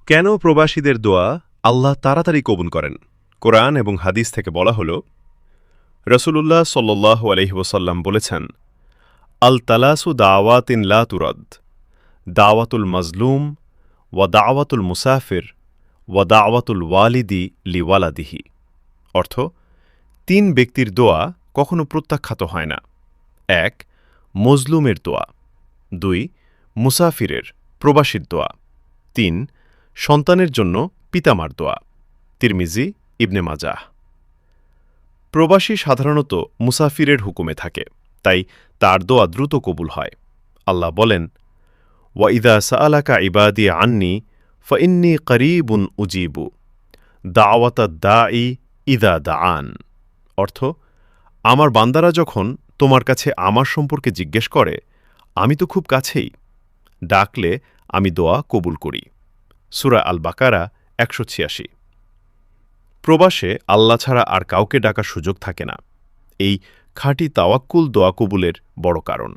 কেন প্রবাসীদের দোয়া আল্লাহ তাড়াতাড়ি কবুল করেন? কোরআন এবং হাদিস থেকে বলা হল, রসুলুল্লাহ সাল্লাল্লাহু আলাইহি ওয়াসাল্লাম বলেছেন, আল তালাসু দাওয়াতিন লা তুরদ, দাওয়াতুল মাজলুম ওয়া দাওয়াতুল মুসাফির ওয়া দাওয়াতুল ওয়ালিদি লিওয়ালাদিহি। অর্থ, ৩ ব্যক্তির দোয়া কখনো প্রত্যাখ্যাত হয় না। ১. মজলুমের দোয়া। ২. মুসাফিরের, প্রবাসীর দোয়া। ৩. সন্তানের জন্য পিতামার দোয়া। তিরমিজি, ইবনে মাজাহ। প্রবাসী সাধারণত মুসাফিরের হুকুমে থাকে, তাই তার দোয়া দ্রুত কবুল হয়। আল্লাহ বলেন, ওয়া ইদা সাআলাকা ইবাদি আন্নি ফাইন্নী করিবুন উজিবু দাওয়াতাদ দাঈ ইদা দাআন। অর্থ, আমার বান্দারা যখন তোমার কাছে আমার সম্পর্কে জিজ্ঞেস করে, আমি তো খুব কাছেই, ডাকলে আমি দোয়া কবুল করি। সূরা আল বাকারা ১৮৬। প্রবাসে আল্লাহ ছাড়া আর কাউকে ডাকার সুযোগ থাকে না। এই খাঁটি তাওয়াক্কুল দোয়া কবুলের বড় কারণ।